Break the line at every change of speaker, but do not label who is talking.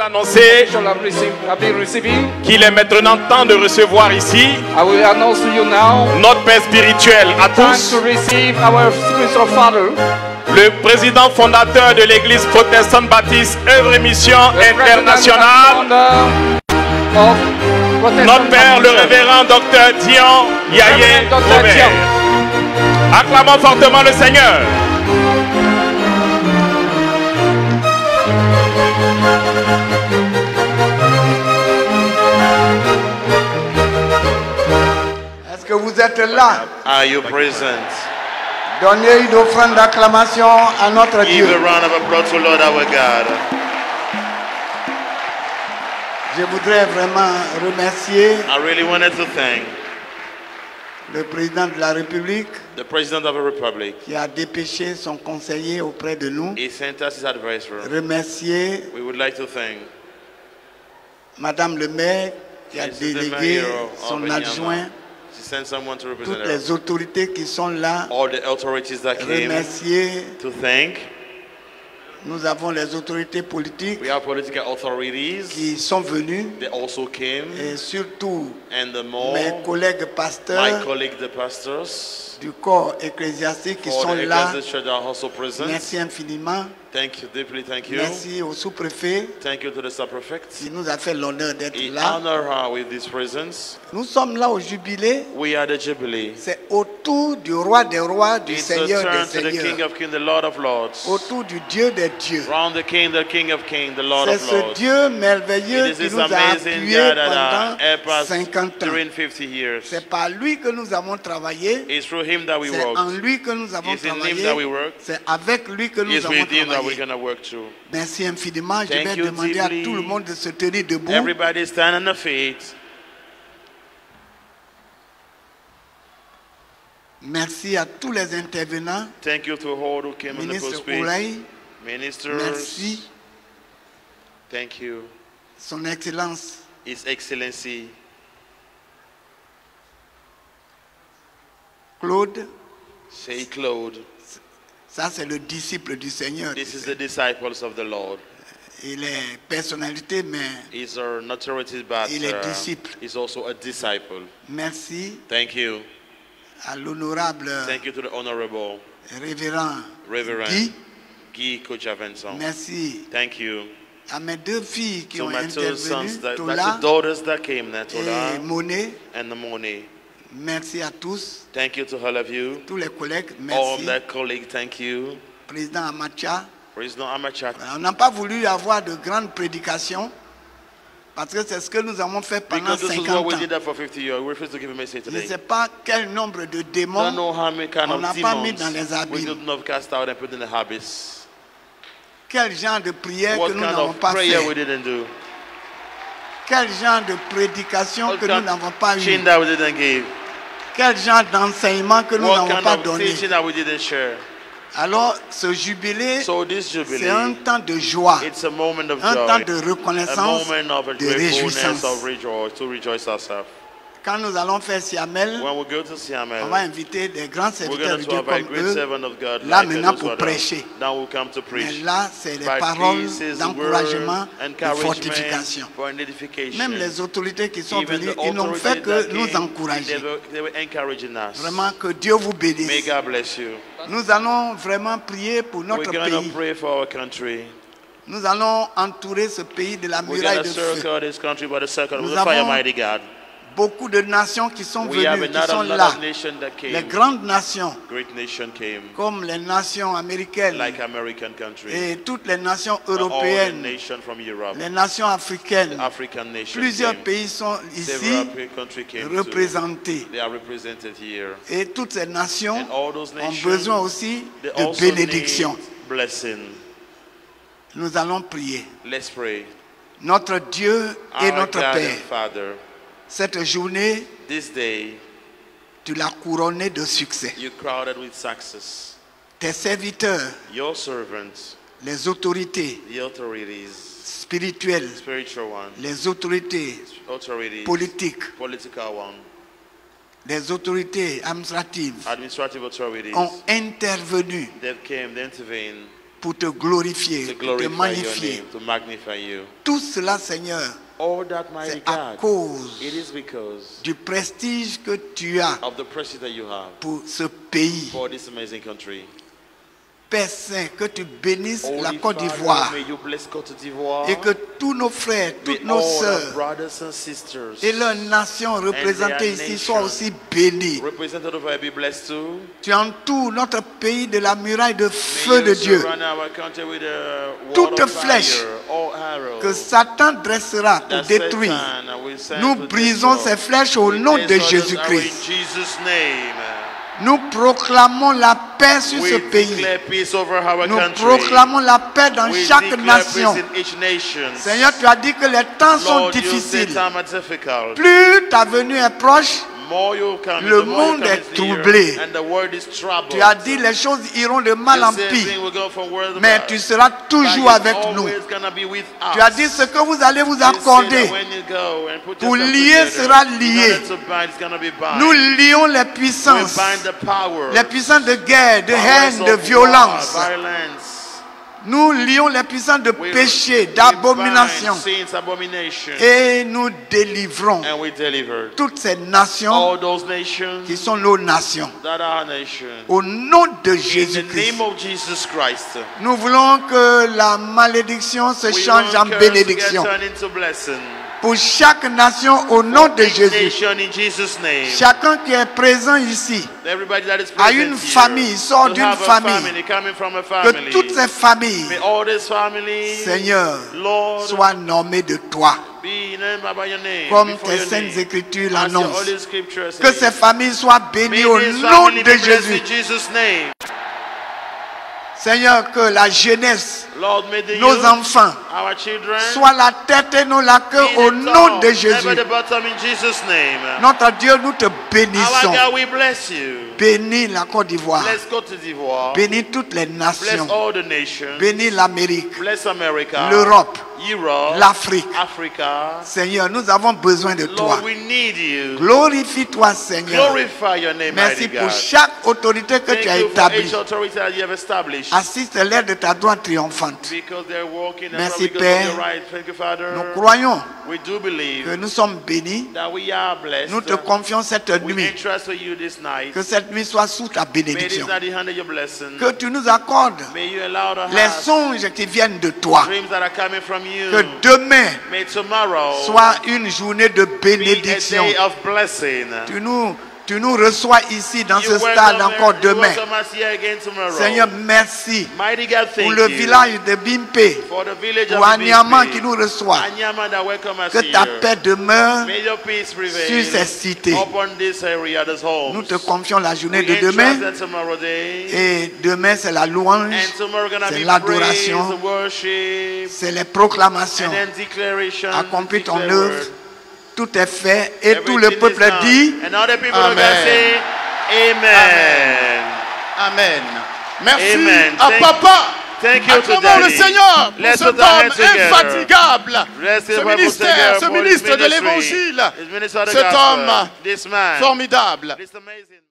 annoncer qu'il est maintenant temps de recevoir ici notre Père spirituel à tous, le président fondateur de l'église protestante baptiste Œuvre et Mission Internationale, notre Père le révérend docteur Dion Yaye Robert. Acclamons fortement le Seigneur.
Est-ce que vous êtes là?
Are you present?
Donnez une offrande d'acclamation à notre
Give
Dieu.
a round of applause to Lord our God.
Je voudrais vraiment remercier
I really wanted to thank
le président de la République
the President of the Republic.
qui a dépêché son conseiller auprès de nous.
He sent us his advisor.
Remercier
We would like to thank
Madame le maire qui a
Mrs. the
délégué
Mayor of
son
Benyama.
adjoint,
She sent someone to represent
toutes
her.
les autorités qui sont là.
All the authorities that came
Remercier,
to thank.
nous avons les autorités politiques
We have political authorities.
qui sont venues
They also came.
et surtout
And the more,
mes collègues
my
pasteurs
colleagues, the pastors,
du corps ecclésiastique qui
for
sont
the
là.
Ecclesiastic Church are also present.
Merci infiniment.
Thank you deeply, thank you.
Merci au sous-préfet
Thank you to the sub-prefect.
qui nous a fait l'honneur d'être
He
là.
honor her with this presence.
Nous sommes là au jubilé.
We are the Jubilee.
C'est autour du roi des rois, du
It's
Seigneur
a turn
des
to the King
seigneurs.
of Kings, the Lord of Lords.
Autour du Dieu des dieux.
Round the King of Kings, the Lord
C'est
of
ce
Lords.
Dieu merveilleux
It is
qui
this
nous a
amazing
appuyés
God that
pendant
helped us
50 ans.
during 50 years.
C'est par lui que nous avons travaillé.
It's through Him that we
C'est en
work.
lui que nous avons
It's in Him
travaillé.
that we work.
C'est avec lui que nous
It's
avons
with Him that we're
travaillé.
going to work through.
Merci infiniment. Je
Thank
vais
you
demander à
deeply.
tout le monde de se tenir debout.
Everybody stand on their feet.
Merci à tous les intervenants.
Thank you to all who came on the
Ministre
speech.
Oulaï,
Ministers,
merci.
thank you.
Son Excellence,
His Excellency
Claude,
Say Claude.
ça c'est le disciple du Seigneur.
This is the disciples of the Lord.
Il est personnalité, mais
He's our authority, but
il est disciple.
he's also a disciple.
merci
Thank you.
à l'honorable
Thank you to the honorable
révérend
Reverend
Guy.
Guy Kochavenson.
Merci
Thank you.
à mes deux filles qui
To
ont
my two
intervenu,
sons, the
Tola
two daughters that came,
et
Natola
Monet.
and the Moni.
Merci à tous,
Thank you to all of you.
tous les collègues.
All
Merci.
the colleagues, thank you.
Président Amacha.
President Amachat.
On n'a pas voulu avoir de grandes prédications parce que c'est ce que nous avons fait pendant
Because this is
50
what we
ans.
did that for 50 years. We refuse to give a message
Je ne
today.
sais pas quel nombre de
Don't
démons
know how many kind
on
of
n'a pas mis
demons
dans les
we
abîmes.
did not cast out and put in the habits.
Quel genre de prière
What
que nous
kind
n'avons
of
pas
prayer we
fait.
didn't do.
Quel genre de prédication
What
que nous
kind
n'avons pas
of
eu.
teaching that we didn't give.
Quel genre d'enseignement que nous
What
n'avons
kind
pas
of
donné.
teaching that we didn't share.
Alors, ce jubilé,
So this
c'est
jubilee,
un temps de joie,
it's a moment of
un temps
joy,
de
a
reconnaissance,
moment of
de
gratefulness,
réjouissance.
of rejoice, to rejoice ourselves.
Quand nous allons faire Siamel,
When we go to
on va
Siamel,
inviter des grands
we're
serviteurs
going
de
to
Dieu
invite
comme
great
eux.
servants of God
Là
like
maintenant
those
pour
who are
prêcher.
there. Now we'll come to
Mais
preach.
là, c'est les
But
paroles
this is
d'encouragement,
word,
de
encouragement
fortification.
for an edification.
Même les autorités qui sont
Even
venues,
the
ils n'ont
authorities
fait que
that
nous
came,
encourager.
they were encouraging us.
Vraiment, que Dieu vous
May
bénisse.
God bless you.
Nous allons vraiment prier pour
We're
notre
going to
pays.
pray for our country.
Nous allons entourer ce pays de la
We're
muraille
going to
de feu.
circle this country by the circle of
Nous
the fire,
avons
mighty God.
Beaucoup de nations qui sont
We have
venues, qui sont
another
là.
lot of nation that
Les
came.
grandes nations,
Great nation came,
comme les nations américaines
like American country,
et toutes les nations
all the
européennes,
nation from Europe,
les nations africaines.
African nation
Plusieurs
came.
pays sont ici
Several countries came too.
représentés.
They are represented here.
Et toutes ces nations
And all those
ont
nations,
besoin aussi
they
de
also
bénédiction.
need blessing.
Nous allons prier.
Let's pray.
Notre Dieu et
Our
notre
God
Père,
and Father,
cette journée,
this day
tu l'as couronnée de succès.
you crowded with success.
Tes serviteurs,
Your servants,
les autorités
the authorities,
spirituelles,
spiritual one,
les autorités
authorities,
politiques,
political one,
les autorités administratives
administrative authorities,
ont intervenu
they came, they intervened
pour te glorifier,
to
pour te
glorify your
magnifier.
name, to magnify you.
Tout cela, Seigneur,
All that, mighty
c'est à
God,
cause
it is because
du prestige que tu as
of the prestige that you have
pour ce pays.
for this amazing country.
Père Saint, que tu bénisses la
Holy
Côte
Father,
d'Ivoire
may you bless Côte d'Ivoire,
et que tous nos frères,
may
toutes nos
all our
sœurs
brothers and sisters
et leurs nations représentées ici
nation
soient aussi bénis.
represented over be blessed too.
Tu entoures notre pays de la muraille de
May
feu
you
de Dieu.
surround our country with a wall
Toute
of
flèche
fire, all arrows
que Satan dressera pour
that
détruire,
Satan will send
nous
to
brisons
destroy.
ces flèches au
We
nom de
destroy those arrows
Jésus-Christ.
in Jesus' name.
Nous proclamons la paix sur ce
We
pays.
declare peace over our
Nous
country.
proclamons la paix dans
We
chaque
declare
nation.
peace in each nation.
Seigneur, tu as dit que les temps sont
Lord, you say
difficiles.
time are difficult.
Plus ta venue est proche,
More you come,
le
the more you
monde
come
est
is
troublé.
here, and the world is troubled.
tu as dit les choses iront de mal en
The same
pire.
thing will go from word to
Mais
word.
tu seras
But
toujours
you're
avec nous.
always gonna be with us.
Tu as dit ce que vous allez vous
You say
accorder.
that when you go and put
Pour
yourself
lier
together,
sera
in
lié.
order to bind, it's gonna be bind.
Nous lions les
We
puissances.
bind the power.
Les puissances de guerre, de
powers
haine, de
of
violence.
war, violence.
Nous lions les puissances de
We-
péché,
we
d'abomination.
bind sins, abomination,
Et nous délivrons
and we deliver
toutes ces nations
all those nations
qui sont nos nations.
that are our nation.
Au nom de
In the
Jésus-Christ,
name of Jesus Christ,
nous voulons que la malédiction se
we
change en
want curse to get
bénédiction.
turned into blessing.
Pour chaque nation, au nom de
Each
Jésus.
nation in Jesus' name.
Chacun qui est présent ici,
Everybody that is
a
present
une
here,
famille, sort
to
d'une
have a
famille.
coming from a
que
family.
toutes ces familles,
May all these families,
Seigneur,
Lord,
soient nommées de toi,
be named by your name,
comme
before
tes
your
saintes
name.
écritures
As your
l'annoncent.
Holy Scripture
Que
says.
ces familles soient
May
bénies au
this
nom
family
de
be blessed
Jésus.
in Jesus' name.
Seigneur, que la jeunesse,
Lord, may the
nos
youth,
enfants,
our children,
soient la tête et non la queue
be
au
the
nom
top,
de
never
Jésus.
the bottom in Jesus' name.
Notre Dieu, nous te
Our
bénissons.
God, we bless you.
Bénis la Côte d'Ivoire.
Bless Côte d'Ivoire.
Bénis toutes les
Bless
nations.
all the nations.
Bénis l'Amérique,
Bless America.
l'Europe,
Europe.
l'Afrique.
Africa.
Seigneur, nous avons besoin de toi.
Lord, we need you.
Glorifie-toi, Seigneur.
Glorify your name,
Merci
mighty
pour
God.
chaque autorité que
Thank
tu as
you for
établie.
each authority that you have established.
Assiste-les de ta droite triomphante.
Because they're walking and
Merci,
because
Père.
of your right. Thank you, Father.
Nous croyons
We do believe
que nous sommes bénis.
that we are blessed.
Nous te confions cette
We
nuit.
entrust to you this night.
Que cette nuit soit sous ta
May this
bénédiction.
not hand your blessing.
Que tu nous accordes
May you allow to
les
have
songes qui viennent de toi.
dreams that are coming from you.
Que demain
May tomorrow
soit une journée de
be a
bénédiction.
day of blessing.
Tu nous reçois ici dans
You
ce stade encore
you
demain.
welcome us here again tomorrow.
Seigneur, merci
Mighty God,
pour
thank
le
you
village de Bimpe,
for the village
pour
of
Anyama
Bimpe.
qui nous reçoit.
Anyama that welcome us
Que ta
here.
paix demeure
May your peace
sur
prevail
ces cités.
upon this area, this home.
Nous te confions la journée
We
de
entrust
demain.
that tomorrow day.
Et demain, c'est la louange,
And tomorrow gonna
c'est
be
l'adoration,
praise, worship,
c'est les proclamations.
and then declaration.
Accomplis ton
declare
œuvre.
word.
Tout est fait. Et tout le
Everything
peuple
is done.
dit
And all the people
Amen.
are say, Amen.
Amen. Merci
Amen.
à
Thank-
Papa.
Thank you to
Acclamons le
Daddy.
Seigneur pour
Let's
cet
put our
homme
hands together.
infatigable,
Let's
ce
give our
ministère,
together
ce
for his
ministre de
ministry,
l'Évangile,
his minister of the
cet
gospel,
homme
this man,
formidable.
this amazing